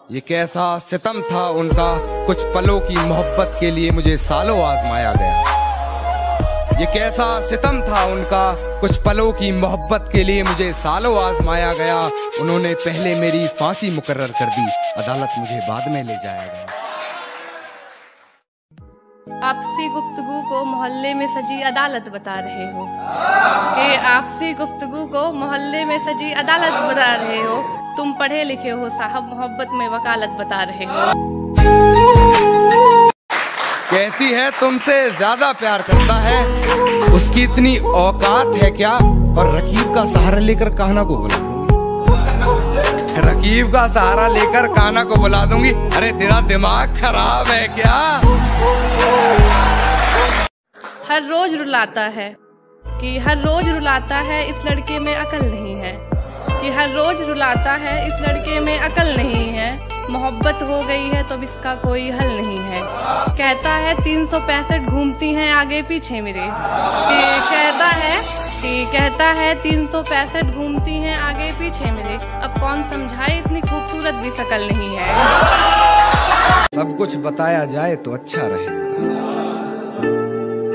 ये कैसा सितम था उनका, कुछ पलों की मोहब्बत के लिए मुझे सालों आजमाया गया। ये कैसा सितम था उनका, कुछ पलों की मोहब्बत के लिए मुझे सालों आजमाया गया। उन्होंने पहले मेरी फांसी मुकर्रर कर दी, अदालत मुझे बाद में ले जाया गया। आपसी गुफ्तगू को मोहल्ले में सजी अदालत बता रहे हो कि आपसी गुफ्तगू को मोहल्ले में सजी अदालत बता रहे हो। तुम पढ़े लिखे हो साहब, मोहब्बत में वकालत बता रहे हो। कहती है तुमसे ज्यादा प्यार करता है, उसकी इतनी औकात है क्या? और रकीब का सहारा लेकर कान्हा को बुला दूंगी, रकीब का सहारा लेकर कान्हा को बुला दूंगी। अरे तेरा दिमाग खराब है क्या? हर रोज रुलाता है कि हर रोज रुलाता है, इस लड़के में अकल नहीं है। कि हर रोज रुलाता है, इस लड़के में अकल नहीं है। मोहब्बत हो गई है तो इसका कोई हल नहीं है। कहता है 365 घूमती हैं आगे पीछे मेरे। कहता है 365 घूमती हैं आगे पीछे मेरे। अब कौन समझाए, इतनी खूबसूरत भी शकल नहीं है। सब कुछ बताया जाए तो अच्छा रहेगा,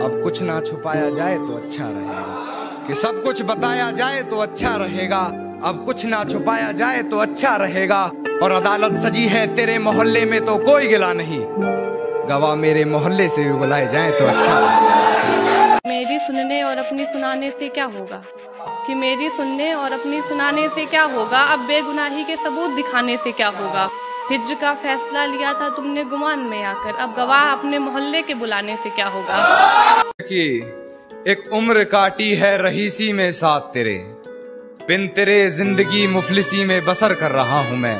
अब कुछ ना छुपाया जाए तो अच्छा रहेगा। कि सब कुछ बताया जाए तो अच्छा रहेगा, अब कुछ ना छुपाया जाए तो अच्छा रहेगा। और अदालत सजी है तेरे मोहल्ले में तो कोई गिला नहीं, गवाह मेरे मोहल्ले से भी बुलाए जाए तो अच्छा रहेगा। मेरी सुनने और अपनी सुनाने से क्या होगा, कि मेरी सुनने और अपनी सुनाने से क्या होगा। अब बेगुनाही के सबूत दिखाने से क्या होगा। हिज्र का फैसला लिया था तुमने गुमान में आकर, अब गवाह अपने मोहल्ले के बुलाने से क्या होगा। कि एक उम्र काटी है रहीसी में साथ तेरे, बिन तेरे जिंदगी मुफलिसी में बसर कर रहा हूँ मैं।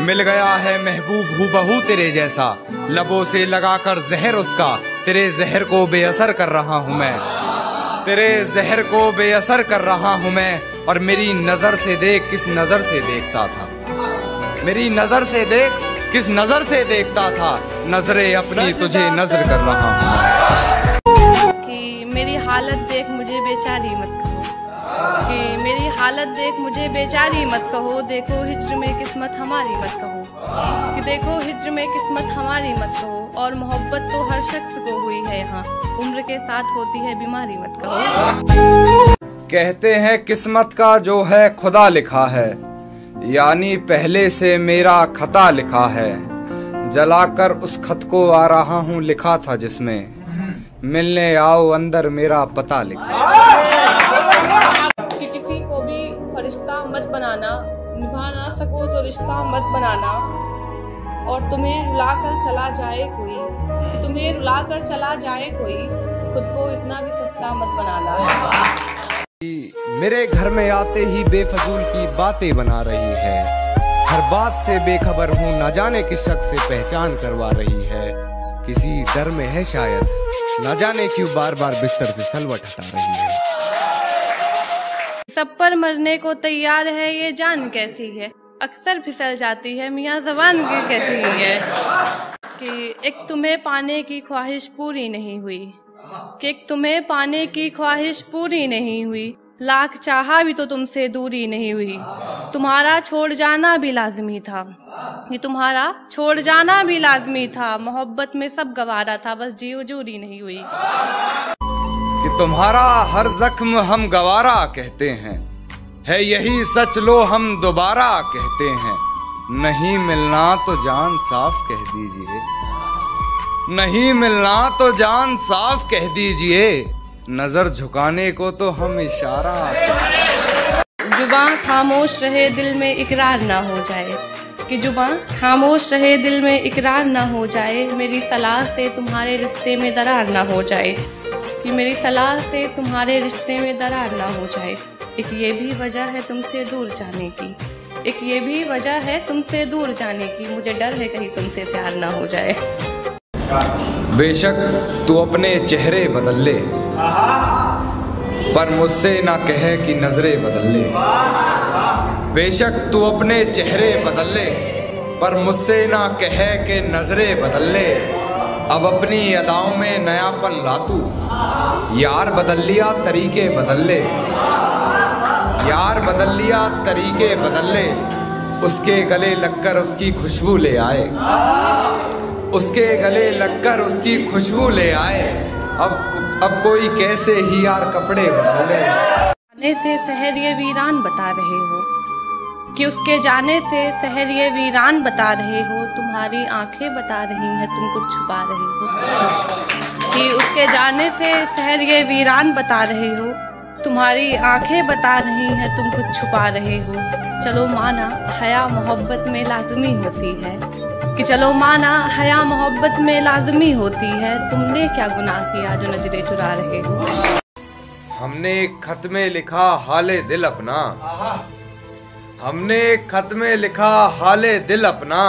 मिल गया है महबूब हूबहू तेरे जैसा, लबों से लगाकर जहर उसका, तेरे जहर को बेअसर कर रहा हूँ मैं। तेरे जहर को बेअसर कर रहा हूँ मैं। और मेरी नजर से देख किस नजर से देखता था, मेरी नजर से देख किस नजर से देखता था। नजरें अपनी तुझे नजर कर रहा हूँ। कि मेरी हालत देख मुझे बेचारी मत कहो, कि मेरी हालत देख मुझे बेचारी मत कहो। देखो हिज्र में किस्मत हमारी मत कहो, कि देखो हिज्र में किस्मत हमारी मत कहो। और मोहब्बत तो हर शख्स को हुई है यहाँ, उम्र के साथ होती है बीमारी मत कहो। कहते हैं किस्मत का जो है खुदा लिखा है, यानी पहले से मेरा खता लिखा है। जलाकर उस खत को आ रहा हूँ लिखा था जिसमें, मिलने आओ अंदर मेरा पता लिखा। कि किसी को भी फरिश्ता मत बनाना, निभा ना सको तो रिश्ता मत बनाना। और तुम्हें रुलाकर चला जाए कोई, तुम्हें रुलाकर चला जाए कोई, खुद को इतना भी सस्ता मत बनाना। मेरे घर में आते ही बेफजूल की बातें बना रही है, हर बात से बेखबर हूँ, न जाने किस शख्स से पहचान करवा रही है। किसी डर में है शायद, न जाने क्यों बार बार बिस्तर से सलवट हटा रही है। सब पर मरने को तैयार है ये जान कैसी है, अक्सर फिसल जाती है मियाँ ज़बान की कैसी है। कि एक तुम्हें पाने की ख्वाहिश पूरी नहीं हुई, कि एक तुम्हें पाने की ख्वाहिश पूरी नहीं हुई। लाख चाहा भी तो तुमसे दूरी नहीं हुई। तुम्हारा छोड़ जाना भी लाजमी था, ये तुम्हारा छोड़ जाना भी लाजमी था। मोहब्बत में सब गवारा था, बस जी हुजूरी नहीं हुई। कि तुम्हारा हर जख्म हम गवारा कहते हैं, है यही सच लो हम दोबारा कहते हैं। नहीं मिलना तो जान साफ कह दीजिए, नहीं मिलना तो जान साफ कह दीजिए। नजर झुकाने को तो हम इशारा। जुबान खामोश रहे दिल में इकरार ना हो जाए, कि जुबान खामोश रहे दिल में इकरार ना हो जाए। मेरी सलाह से तुम्हारे रिश्ते में दरार ना हो जाए, कि मेरी सलाह से तुम्हारे रिश्ते में दरार ना हो जाए। एक ये भी वजह है तुमसे दूर जाने की, एक ये भी वजह है तुमसे दूर जाने की। मुझे डर है कहीं तुमसे प्यार ना हो जाए। बेशक तू अपने चेहरे बदल ले, पर मुझसे ना कहे कि नजरें बदल ले। बेशक तू अपने चेहरे बदल ले, पर मुझसे ना कहे कि नजरें बदल ले। अब अपनी अदाओं में नयापन ला तू, यार बदल लिया तरीके बदल ले, यार बदल लिया तरीके बदल ले। उसके गले लगकर उसकी खुशबू ले आए, उसके गले लगकर उसकी खुशबू ले आए। अब कोई कैसे ही यार कपड़े बदले। जाने से शहर ये वीरान बता रहे हो कि उसके जाने से शहर ये वीरान बता रहे हो, तुम्हारी आंखें बता रही हैं तुम कुछ छुपा रहे हो। कि उसके जाने से शहर ये वीरान बता रहे हो, तुम्हारी आंखें बता रही हैं तुम कुछ छुपा रहे हो। चलो माना हया मोहब्बत में लाजमी होती है, कि चलो माना हया मोहब्बत में लाजमी होती है। तुमने क्या गुनाह किया जो नजरें चुरा रहे हो। हमने एक खत में लिखा हाले दिल अपना, हमने एक खत में लिखा हाले दिल अपना,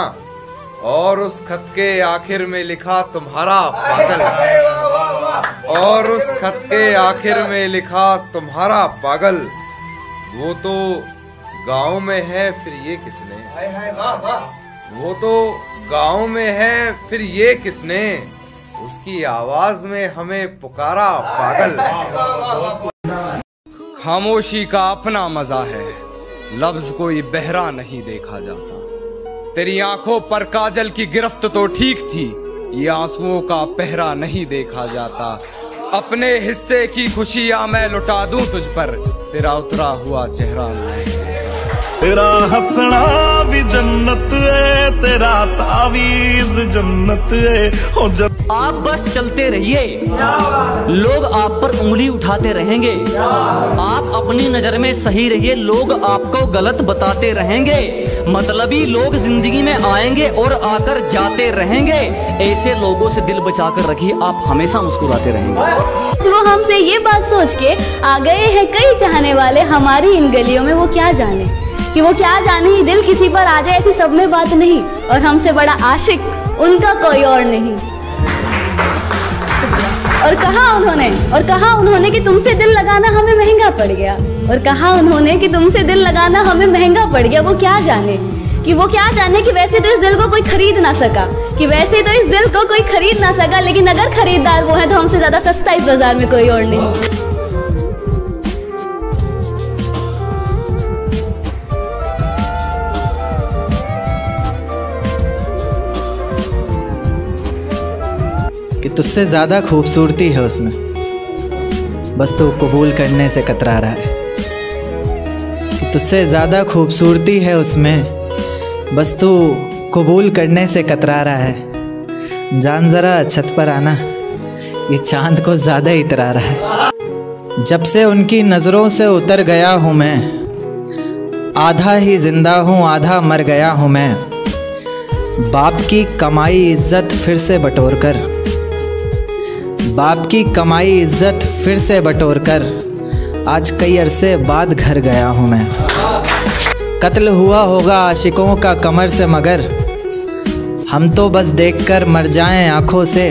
और उस खत के आखिर में लिखा तुम्हारा पागल, और उस खत के आखिर में लिखा तुम्हारा पागल। वो तो गांव में है फिर ये किसने, वो तो गांव में है फिर ये किसने, उसकी आवाज में हमें पुकारा पागल। खामोशी का अपना मजा है, लफ्ज कोई बहरा नहीं देखा जाता। तेरी आंखों पर काजल की गिरफ्त तो ठीक थी, ये आंसुओं का पहरा नहीं देखा जाता। अपने हिस्से की खुशियां मैं लुटा दूं तुझ पर, तेरा उतरा हुआ चेहरा नहीं। तेरा हंसना भी जन्नत है, तेरा तावीज जन्नत है। हो आप बस चलते रहिए, लोग आप पर उंगली उठाते रहेंगे। आप अपनी नजर में सही रहिए, लोग आपको गलत बताते रहेंगे। मतलबी लोग जिंदगी में आएंगे और आकर जाते रहेंगे। ऐसे लोगों से दिल बचाकर रखिए, आप हमेशा मुस्कुराते रहेंगे। वो हमसे ये बात सोच के आ गए हैं कई चाहने वाले हमारी इन गलियों में, वो क्या जाने कि वो क्या जाने ही दिल किसी पर आ जाए, ऐसी सब में बात नहीं। और हमसे बड़ा आशिक उनका कोई और नहीं। और कहा उन्होंने कि तुमसे दिल लगाना हमें महंगा पड़ गया, और कहा उन्होंने कि तुमसे दिल लगाना हमें महंगा पड़ गया। वो क्या जाने कि वैसे तो इस दिल को कोई खरीद ना सका, कि वैसे तो इस दिल को कोई खरीद ना सका, लेकिन अगर खरीदार वो है तो हमसे ज्यादा सस्ता इस बाजार में कोई और नहीं। कि तुझसे ज्यादा खूबसूरती है उसमें, बस तू कबूल करने से कतरा रहा है। कि तुझसे ज्यादा खूबसूरती है उसमें, बस तू कबूल करने से कतरा रहा है। जान जरा छत पर आना, ये चांद को ज्यादा इतरा रहा है। जब से उनकी नजरों से उतर गया हूँ मैं, आधा ही जिंदा हूँ आधा मर गया हूँ मैं। बाप की कमाई इज्जत फिर से बटोर कर, बाप की कमाई इज्जत फिर से बटोर कर, आज कई अरसे बाद घर गया हूँ मैं। कत्ल हुआ होगा आशिकों का कमर से, मगर हम तो बस देखकर मर जाएं आंखों से।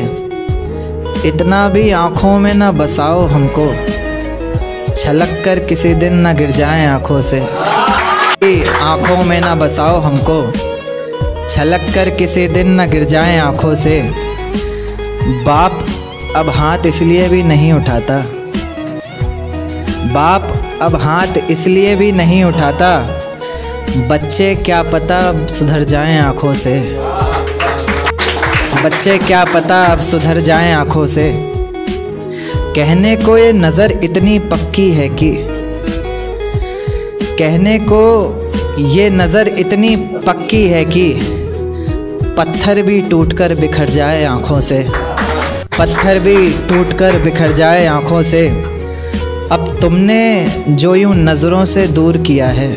इतना भी आंखों में न बसाओ हमको, छलक कर किसी दिन न गिर जाएं आंखों से। आंखों में न बसाओ हमको, छलक कर किसी दिन न गिर जाएं आंखों से। बाप अब हाथ इसलिए भी नहीं उठाता, बाप अब हाथ इसलिए भी नहीं उठाता, बच्चे क्या पता अब सुधर जाएं आंखों से। बच्चे क्या पता अब सुधर जाएं आंखों से। कहने को ये नज़र इतनी पक्की है कि, कहने को ये नज़र इतनी पक्की है कि, पत्थर भी टूटकर बिखर जाए आंखों से, पत्थर भी टूटकर बिखर जाए आंखों से। अब तुमने जो यूं नज़रों से दूर किया है,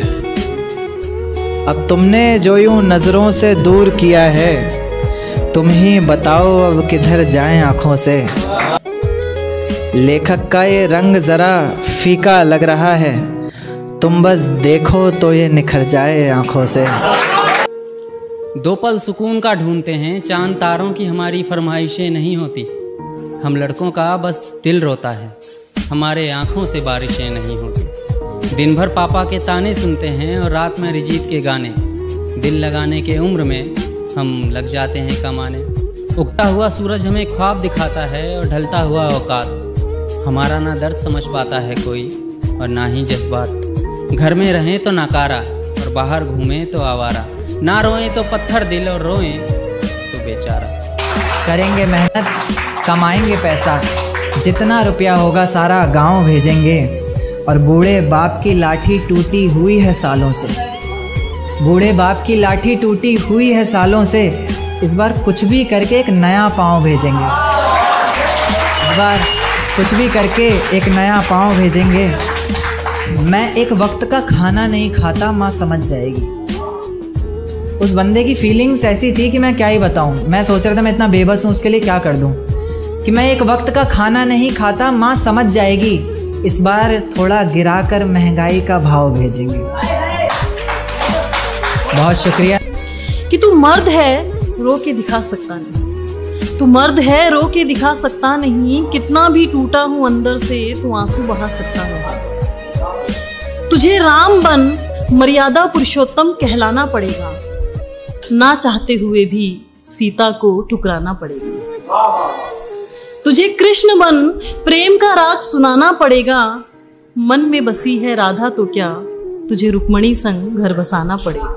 अब तुमने जो यूं नज़रों से दूर किया है, तुम ही बताओ अब किधर जाएं आंखों से। लेखक का ये रंग ज़रा फीका लग रहा है, तुम बस देखो तो ये निखर जाए आंखों से। दो पल सुकून का ढूंढते हैं, चांद तारों की हमारी फरमाइशें नहीं होती। हम लड़कों का बस दिल रोता है, हमारे आंखों से बारिशें नहीं होती। दिन भर पापा के ताने सुनते हैं और रात में अरिजीत के गाने। दिल लगाने के उम्र में हम लग जाते हैं कमाने। उगता हुआ सूरज हमें ख्वाब दिखाता है और ढलता हुआ औकात। हमारा ना दर्द समझ पाता है कोई और ना ही जज्बात। घर में रहें तो नाकारा और बाहर घूमे तो आवारा, ना रोए तो पत्थर दिल और रोए तो बेचारा। करेंगे मेहनत, कमाएंगे पैसा, जितना रुपया होगा सारा गांव भेजेंगे। और बूढ़े बाप की लाठी टूटी हुई है सालों से, बूढ़े बाप की लाठी टूटी हुई है सालों से। इस बार कुछ भी करके एक नया पाँव भेजेंगे, इस बार कुछ भी करके एक नया पाँव भेजेंगे। मैं एक वक्त का खाना नहीं खाता, माँ समझ जाएगी। उस बंदे की फीलिंग्स ऐसी थी कि मैं क्या ही बताऊं। मैं सोच रहा था मैं इतना बेबस हूं, उसके लिए क्या कर दूं। कि मैं एक वक्त का खाना नहीं खाता, माँ समझ जाएगी। इस बार थोड़ा गिराकर महंगाई का भाव भेजेंगे। बहुत शुक्रिया। कि तू मर्द है रो के दिखा सकता नहीं, तू मर्द है रो के दिखा सकता नहीं। कितना भी टूटा हूं अंदर से तू आंसू बहा सकता नहीं। तुझे राम बन मर्यादा पुरुषोत्तम कहलाना पड़ेगा, ना चाहते हुए भी सीता को ठुकराना पड़ेगा। तुझे कृष्ण बन प्रेम का राग सुनाना पड़ेगा। मन में बसी है राधा तो क्या, तुझे रुक्मणी संग घर बसाना पड़ेगा।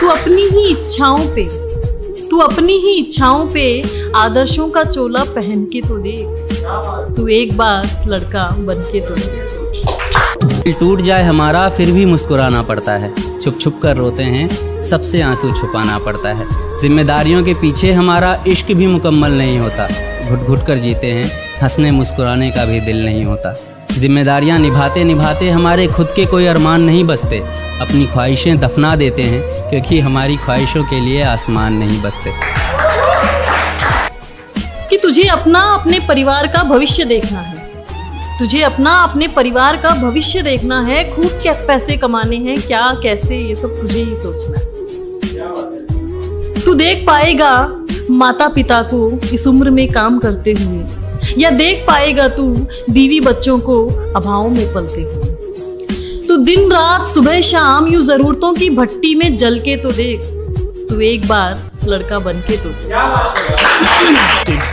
तू अपनी ही इच्छाओं पे आदर्शों का चोला पहन के तो देख। तू एक बार लड़का बन के तो देख। टूट जाए हमारा फिर भी मुस्कुराना पड़ता है, छुप छुप कर रोते हैं सबसे आंसू छुपाना पड़ता है। जिम्मेदारियों के पीछे हमारा इश्क भी मुकम्मल नहीं होता, घुट घुट कर जीते हैं, हंसने मुस्कुराने का भी दिल नहीं होता। जिम्मेदारियां निभाते निभाते हमारे खुद के कोई अरमान नहीं बसते, अपनी ख्वाहिशें दफना देते हैं क्योंकि हमारी ख्वाहिशों के लिए आसमान नहीं बसते। कि तुझे अपने परिवार का भविष्य देखना है, तुझे अपने परिवार का भविष्य देखना है। खूब क्या पैसे कमाने हैं, क्या कैसे, ये सब तुझे ही सोचना है। तू देख पाएगा माता पिता को इस उम्र में काम करते हुए, या देख पाएगा तू बीवी बच्चों को अभावों में पलते हुए। तू दिन रात सुबह शाम यूं जरूरतों की भट्टी में जल के तो देख। तू एक बार लड़का बन के तो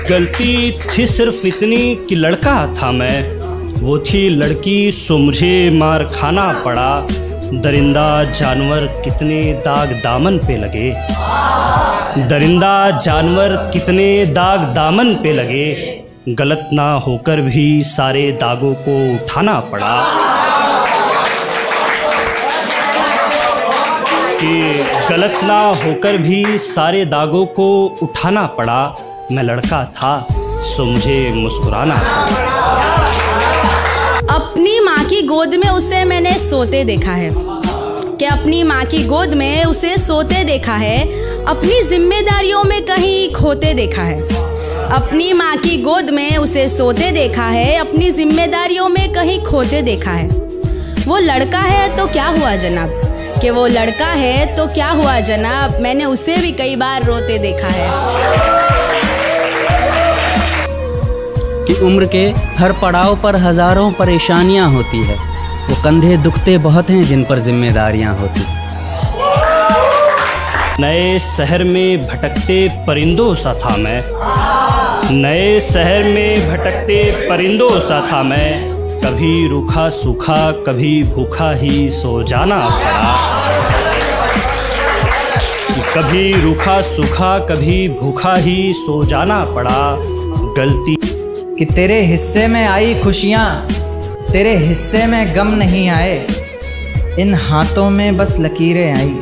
गलती थी सिर्फ इतनी कि लड़का था मैं, वो थी लड़की सो मुझे मार खाना पड़ा। दरिंदा जानवर कितने दाग दामन पे लगे, दरिंदा जानवर कितने दाग दामन पे लगे। गलत ना होकर भी सारे दागों को उठाना पड़ा। कि गलत ना होकर भी सारे दागों को उठाना पड़ा। मैं लड़का था सो मुझे मुस्कुराना पड़ा। अपनी माँ की गोद में उसे मैंने सोते देखा है, कि अपनी माँ की गोद में उसे सोते देखा है। अपनी जिम्मेदारियों में कहीं खोते देखा है, अपनी माँ की गोद में उसे सोते देखा है। अपनी जिम्मेदारियों में कहीं खोते देखा है। वो लड़का है तो क्या हुआ जनाब, कि वो लड़का है तो क्या हुआ जनाब, मैंने उसे भी कई बार रोते देखा है। कि उम्र के हर पड़ाव पर हजारों परेशानियां होती है, वो कंधे दुखते बहुत हैं जिन पर जिम्मेदारियां होती। नए शहर में भटकते परिंदों सा था मैं, नए शहर में भटकते परिंदों सा था मैं। कभी रूखा सूखा कभी भूखा ही सो जाना पड़ा। कभी रूखा सूखा कभी भूखा ही सो जाना पड़ा। गलती कि तेरे हिस्से में आई खुशियाँ, तेरे हिस्से में गम नहीं आए। इन हाथों में बस लकीरें आई,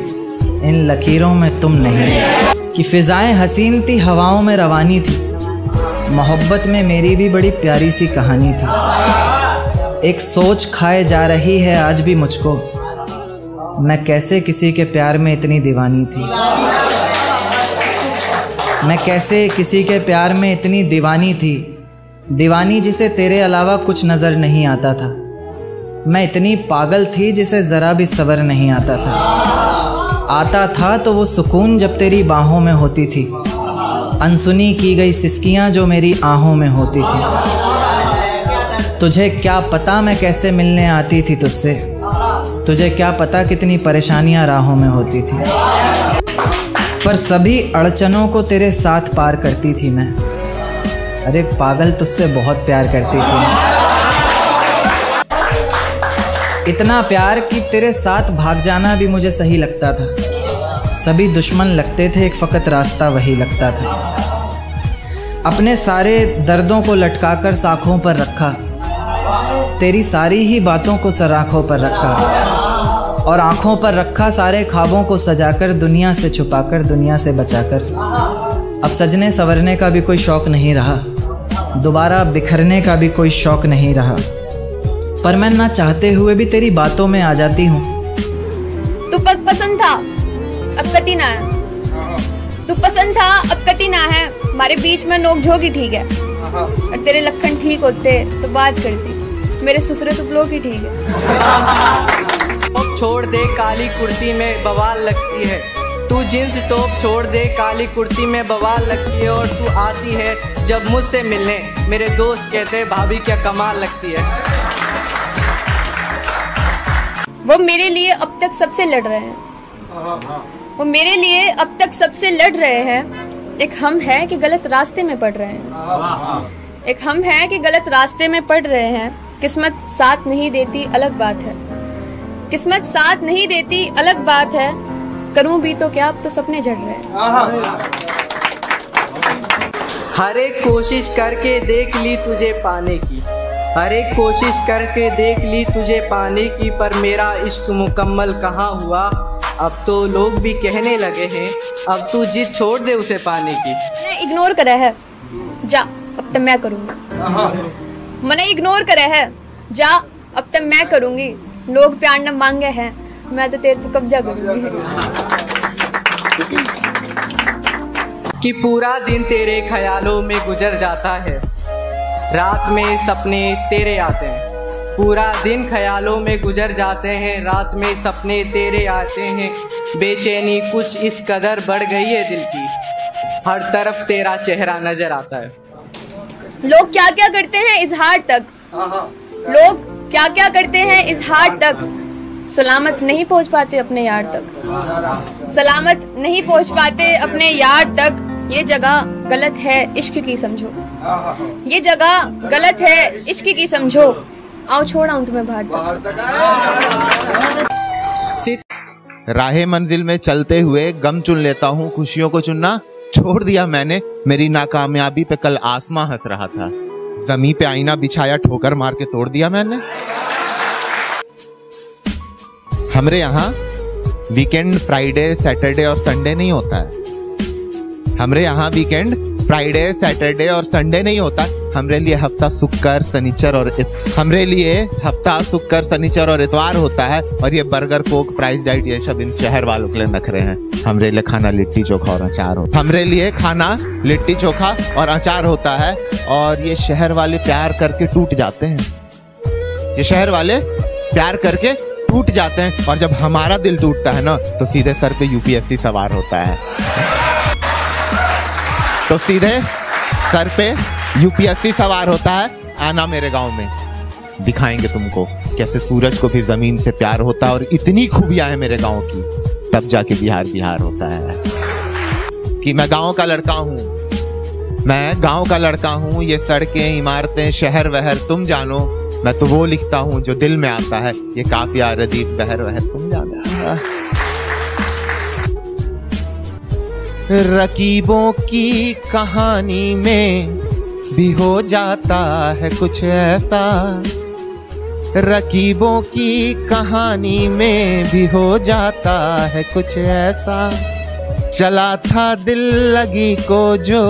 इन लकीरों में तुम नहीं। कि फिजाएं हसीन थी हवाओं में रवानी थी, मोहब्बत में मेरी भी बड़ी प्यारी सी कहानी थी। एक सोच खाए जा रही है आज भी मुझको, मैं कैसे किसी के प्यार में इतनी दीवानी थी। मैं कैसे किसी के प्यार में इतनी दीवानी थी, दीवानी जिसे तेरे अलावा कुछ नज़र नहीं आता था। मैं इतनी पागल थी जिसे ज़रा भी सब्र नहीं आता था तो वो सुकून जब तेरी बाहों में होती थी, अनसुनी की गई सिसकियाँ जो मेरी आहों में होती थी। तुझे क्या पता मैं कैसे मिलने आती थी तुझसे, तुझे क्या पता कितनी परेशानियाँ राहों में होती थी। पर सभी अड़चनों को तेरे साथ पार करती थी मैं। अरे पागल, तुझसे बहुत प्यार करती थी। इतना प्यार कि तेरे साथ भाग जाना भी मुझे सही लगता था। सभी दुश्मन लगते थे, एक फ़कत रास्ता वही लगता था। अपने सारे दर्दों को लटकाकर साखों पर रखा, तेरी सारी ही बातों को सराखों पर रखा, और आँखों पर रखा सारे ख्वाबों को सजाकर, दुनिया से छुपाकर, दुनिया से बचाकर। अब सजने संवरने का भी कोई शौक़ नहीं रहा, दोबारा बिखरने का भी कोई शौक़ नहीं रहा, पर मैं ना चाहते हुए भी तेरी बातों में आ जाती हूँ। तू पसंद था, अब कटी ना है। तू पसंद था, अब कटी ना है। हमारे बीच में नोक-झोंक ही ठीक है, और तेरे लखन ठीक होते तो बात करती। मेरे ससुरे तुपलों की ठीक है। टॉप छोड़ दे काली कुर्ती में बवाल लगती है, तू जींस टॉप छोड़ दे काली कुर्ती में बवाल लगती है। और तू आती है जब मुझसे मिलने, मेरे दोस्त कहते भाभी क्या कमाल लगती है। वो मेरे लिए अब तक सबसे लड़ रहे हैं, वो मेरे लिए अब तक सबसे लड़ रहे हैं। एक हम है कि गलत रास्ते में पड़ रहे हैं, एक हम है कि गलत रास्ते में पड़ रहे हैं। किस्मत साथ नहीं देती अलग बात है, किस्मत साथ नहीं देती अलग बात है। करूं भी तो क्या, अब तो सपने झड़ रहे हैं। हर एक कोशिश करके देख ली तुझे पाने की, हर एक कोशिश करके देख ली तुझे पाने की, पर मेरा इश्क मुकम्मल कहाँ हुआ। अब तो लोग भी कहने लगे हैं, अब तू जिद छोड़ दे उसे पाने की। मैंने इग्नोर करा है, जा अब तक मैं करूँगी। मैंने इग्नोर करा है, जा अब तक मैं करूँगी। लोग प्यार न मांगे हैं, मैं तो तेरे पे कब्जा करूँगी। कि पूरा दिन तेरे ख्यालों में गुजर जाता है, रात में सपने तेरे आते हैं। पूरा दिन ख्यालों में गुजर जाते हैं, रात में सपने तेरे आते हैं। बेचैनी कुछ इस कदर बढ़ गई है दिल की, हर तरफ तेरा चेहरा नजर आता है। लोग क्या क्या करते हैं इजहार तक, लोग क्या क्या करते हैं इजहार तक। सलामत नहीं पहुंच पाते अपने यार तक, सलामत नहीं पहुंच पाते अपने यार तक। ये जगह गलत है इश्क की समझो, ये जगह गलत है इश्क की समझो। आओ छोड़ा हूं तुम्हें बाहर तक। राहे मंजिल में चलते हुए गम चुन लेता हूँ, खुशियों को चुनना छोड़ दिया मैंने। मेरी नाकामयाबी पे कल आसमां हंस रहा था, जमीन पे आईना बिछाया ठोकर मार के तोड़ दिया मैंने। हमरे यहाँ वीकेंड फ्राइडे सैटरडे और संडे नहीं होता है, हमरे यहाँ वीकेंड फ्राइडे सैटरडे और संडे नहीं होता। हमरे लिए हफ्ता शुक्र शनिचर और हमरे लिए हफ्ता शुक्र शनिचर और इतवार होता है। और ये बर्गर कोक फ्राइज डाइट ये सब इन शहर वालों के लिए नखरे हैं। हमरे लिए खाना लिट्टी चोखा और अचार होता है, हमरे लिए खाना लिट्टी चोखा और अचार होता है। और ये शहर वाले प्यार करके टूट जाते हैं, ये शहर वाले प्यार करके टूट जाते हैं। और जब हमारा दिल टूटता है ना, तो सीधे सर पे यूपीएससी सवार होता है, तो सीधे सर पे यूपीएससी सवार होता है। आना मेरे गांव में, दिखाएंगे तुमको कैसे सूरज को भी जमीन से प्यार होता है। और इतनी खूबियां है मेरे गांव की, तब जाके बिहार बिहार होता है। कि मैं गांव का लड़का हूँ, मैं गांव का लड़का हूँ। ये सड़कें इमारतें शहर वहर तुम जानो, मैं तो वो लिखता हूँ जो दिल में आता है। ये काफिया रदीफ बहर वहर तुम जानो। रकीबों की कहानी में भी हो जाता है कुछ ऐसा, रकीबों की कहानी में भी हो जाता है कुछ ऐसा। चला था दिल लगी को जो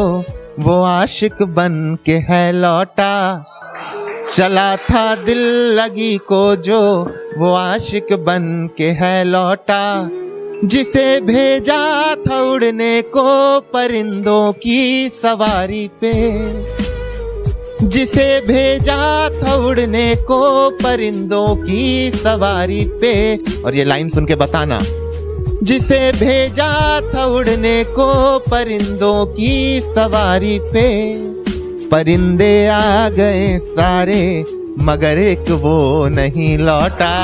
वो आशिक बन के है लौटा, चला था दिल लगी को जो वो आशिक बन के है लौटा। जिसे भेजा था उड़ने को परिंदों की सवारी पे, जिसे भेजा था उड़ने को परिंदों की सवारी पे। और ये लाइन सुन के बताना, जिसे भेजा था उड़ने को परिंदों की सवारी पे। परिंदे आ गए सारे मगर एक वो नहीं लौटा।